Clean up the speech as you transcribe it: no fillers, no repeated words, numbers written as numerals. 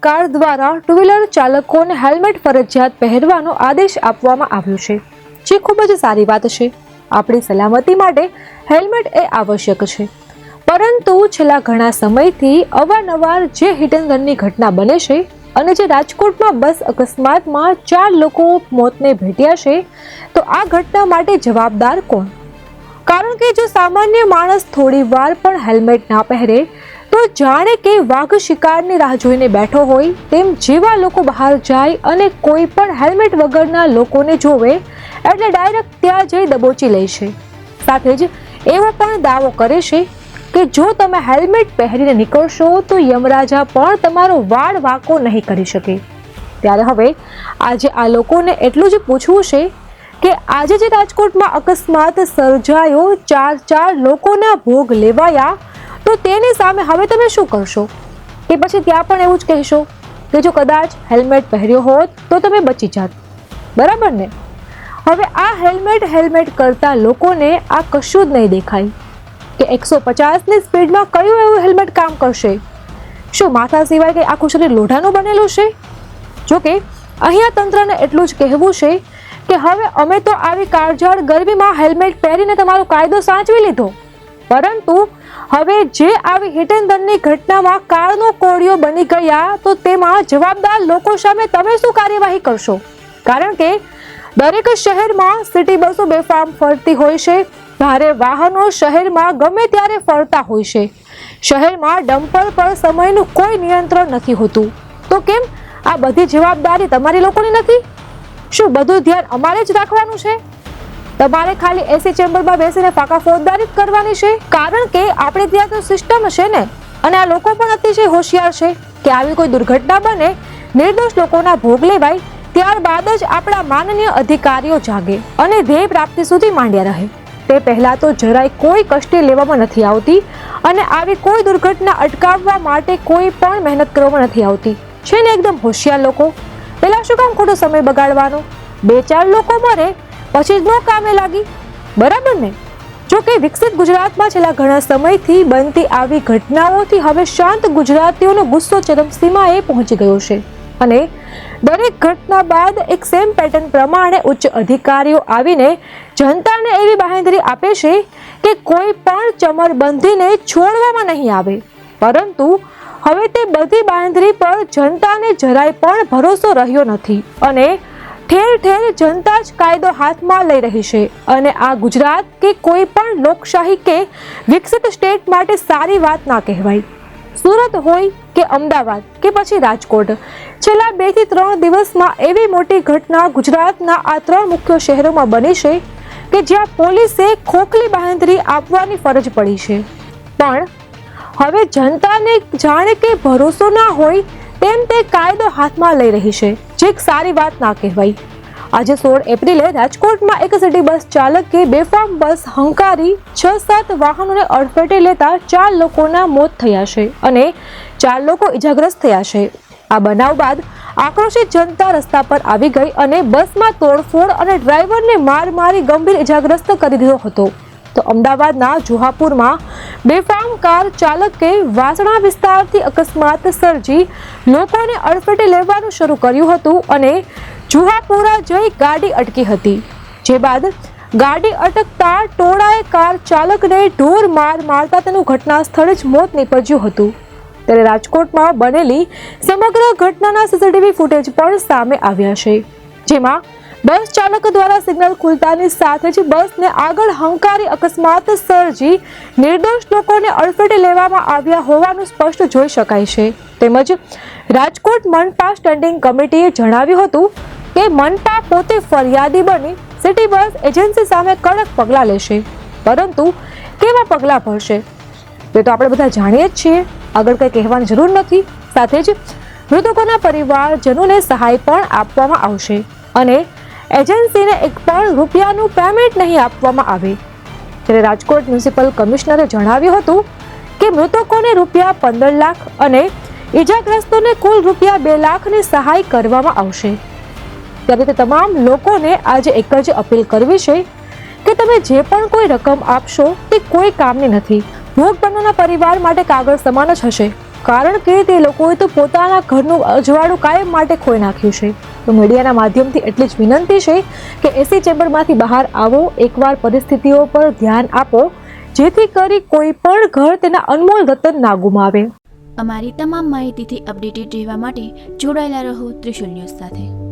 સરકાર દ્વારા two wheeler ચાલકોને હેલ્મેટ ફરજિયાત પહેરવાનો આદેશ આપવામાં આવ્યો છે, જે ખૂબ જ સારી વાત છે. આપણી સલામતી માટે હેલ્મેટ એ આવશ્યક છે. પરંતુ છેલ્લા ઘણા સમયથી અવારનવાર જે હિટ એન્ડ રનની ઘટના બને છે અને જે રાજકોટમાં બસ અકસ્માતમાં 4 લોકો મોતને ભેટ્યા છે, તો આ ઘટના માટે જવાબદાર કોણ? કારણ કે જો સામાન્ય માણસ થોડી વાર પણ હેલ્મેટ ના પહેરે તો જાણે કે વાઘ શિકારની રાહ જોઈને બેઠો હોય તેમ જેવા લોકો બહાર જાય અને કોઈ પણ હેલ્મેટ વગરના લોકોને જોવે એટલે ડાયરેક્ટ ત્યાં જઈ દબોચી લે છે. સાથે જ એવો પણ દાવો કરે છે કે જો તમે હેલ્મેટ પહેરીને નીકળશો તો યમરાજા પણ તમારો વાળ વાંકો નહીં કરી શકે. ત્યારે હવે આજે આ લોકોને એટલું જ પૂછવું છે કે આજે જે રાજકોટમાં અકસ્માત સર્જાયો, 4 લોકોના ભોગ લેવાયા, તો તેની સામે હવે તમે શું કરશો? કે પછી ત્યાં પણ એવું જ કહેશો કે જો કદાચ હેલ્મેટ પહેર્યો હોત તો તમે બચી જાત, બરાબર ને? હવે આ હેલ્મેટ કરતા લોકોને આ કશું જ નહીં દેખાય કે 150ની સ્પીડમાં કયું એવું હેલ્મેટ કામ કરશે? શું માથા સિવાય કંઈ આખું શરીર લોઢાનું બનેલું છે? જોકે અહીંયા તંત્રને એટલું જ કહેવું છે કે હવે અમે તો આવી કાળઝાળ ગરમીમાં હેલ્મેટ પહેરીને તમારો કાયદો સાચવી લીધો, પરંતુ હવે જે આવી હિટ એન્ડ રનની ઘટનામાં કાળનો કોળિયો બની ગયા તો તેમાં જવાબદાર લોકો સામે તમે શું કાર્યવાહી કરશો? કારણ કે દરેક શહેરમાં સિટી બસો બેફામ ફરતી હોય છે, ભારે વાહનો શહેરમાં ગમે ત્યારે ફરતા હોય છે, શહેરમાં ડમ્પર પર સમયનું કોઈ નિયંત્રણ નથી હોતું, તો કેમ આ બધી જવાબદારી તમારી લોકોની નથી? શું બધું ધ્યાન અમારે જ રાખવાનું છે? તમારે ખાલી એસી ચેમ્બરમાં બેસીને ફાંકા ફોજદારી જ કરવાની છે? કારણ કે આપણે ત્યાં તો સિસ્ટમ છે ને, અને આ લોકો પણ અતિશય હોશિયાર છે કે આવી કોઈ દુર્ઘટના બને, નિર્દોષ લોકોના ભોગ લેવાય, ત્યારબાદ જ આપણા માનનીય અધિકારીઓ જાગે અને ધ્યેય પ્રાપ્તિ સુધી માંડ્યા રહે. તે પહેલા તો જરાય કોઈ કષ્ટી લેવામાં નથી આવતી અને આવી કોઈ દુર્ઘટના અટકાવવા માટે કોઈ પણ મહેનત કરવામાં નથી આવતી. છે ને એકદમ હોશિયાર લોકો, પેલા શું કામ ખોટો સમય બગાડવાનો? 2-4 લોકો મરે પછી જ ન કામે લાગી, બરાબર ને? જો કે વિકસિત ગુજરાતમાં છેલ્લા ઘણા સમયથી બનતી આવી ઘટનાઓથી હવે શાંત ગુજરાતીઓનો ગુસ્સો ચરમસીમાએ પહોંચી ગયો છે અને દરેક ઘટના બાદ એક સેમ પેટર્ન પ્રમાણે ઉચ્ચ અધિકારીઓ આવીને જનતાને એવી બાંહેધરી આપે છે કે કોઈ પણ ચમરબંધીને છોડવામાં નહીં આવે, પરંતુ હવે તે બધી બાંહેધરી પર જનતાને જરાય પણ ભરોસો રહ્યો નથી અને ઠેર ઠેર જનતા જ કાયદો હાથમાં લઈ રહી છે. અને આ ગુજરાત કે કોઈ પણ લોકશાહી કે વિકસિત સ્ટેટ માટે સારી વાત ના કહેવાય. સુરત હોય કે અમદાવાદ કે પછી રાજકોટ, છેલ્લા 2 થી 3 દિવસમાં એવી મોટી ઘટના ગુજરાતના આ 3 મુખ્ય શહેરોમાં બની છે કે જ્યાં પોલીસે ખોખલી બાંહેધરી આપવાની ફરજ પડી છે, પણ હવે જનતાને જાણે કે ભરોસો ના હોય તેમ તે કાયદો હાથમાં લઈ રહી છે, જે એક સારી વાત ના કહેવાય. આજે 16 એપ્રિલે રાજકોટમાં એક સિટી બસ ચાલકે બેફામ બસ હંકારી 6-7 વાહનોને અડફેટે લેતા 4 લોકોના મોત થયા છે અને 4 લોકો ઇજાગ્રસ્ત થયા છે. આ બનાવ બાદ આક્રોશિત જનતા રસ્તા પર આવી ગઈ અને બસમાં તોડફોડ અને ડ્રાઈવરને મારી ગંભીર ઇજાગ્રસ્ત કરી દીધો હતો. તો અમદાવાદના જુહાપુરમાં બેફામ કાર ચાલકે વાસણા વિસ્તારથી અકસ્માત સર્જી લોકોને અડફેટે લેવાનું શરૂ કર્યું હતું અને જુહાપુરા જઈ ગાડી અટકી હતી, જે બાદ ગાડી અટકતા ટોળાએ કાર ચાલકને ઢોર મારતા તેનું ઘટના સ્થળે જ મોત નીપજ્યું હતું. ત્યારે રાજકોટમાં બનેલી સમગ્ર ઘટનાના સીસીટીવી ફૂટેજ પણ સામે આવ્યા છે, જેમાં બસ ચાલક દ્વારા સિગ્નલ ખુલતાની સાથે જ બસને આગળ હંકારી અકસ્માત સર્જી નિર્દોષ લોકોને અડફેટે લેવામાં આવ્યા હોવાનું સ્પષ્ટ જોઈ શકાય છે. તેમજ રાજકોટ મનપા સ્ટેન્ડિંગ કમિટીએ જણાવ્યું હતું કે મનપા પોતે ફરિયાદી બની સિટી બસ એજન્સી સામે કડક પગલાં લેશે, પરંતુ કેવા પગલાં ભરશે તે તો આપણે બધા જાણીએ જ છીએ, આગળ કંઈ કહેવાની જરૂર નથી. સાથે જ મૃતકોના પરિવારજનોને સહાય પણ આપવામાં આવશે અને એજન્સીને એક પણ રૂપિયાનું પેમેન્ટ નહીં આપવામાં આવે. જ્યારે રાજકોટ મ્યુનિસિપલ કમિશનરે જણાવ્યું હતું કે મૃતકોને રૂપિયા 15 લાખ અને ઇજાગ્રસ્તોને કુલ રૂપિયા 2 લાખની સહાય કરવામાં આવશે. ત્યારે તે તમામ લોકોને આજે એક જ અપીલ કરવી છે કે તમે જે પણ કોઈ રકમ આપશો તે કોઈ કામની નથી. ભોગ બનનારના પરિવાર માટે કાગળ સમાન જ હશે, કારણ કે તે લોકોએ તો પોતાના ઘરનું અજવાળું કાયમ માટે ખોઈ નાખ્યું છે. તો મીડિયાના માધ્યમથી એટલી જ વિનંતી છે કે એસી ચેમ્બરમાંથી બહાર આવો, એકવાર પરિસ્થિતિઓ પર ધ્યાન આપો, જેથી કરી કોઈ પણ ઘર તેના અનમોલ રતન ના ગુમાવે. અમારી તમામ માહિતીથી અપડેટેડ રહેવા માટે જોડાયેલા રહો ત્રિશુલ ન્યૂઝ સાથે.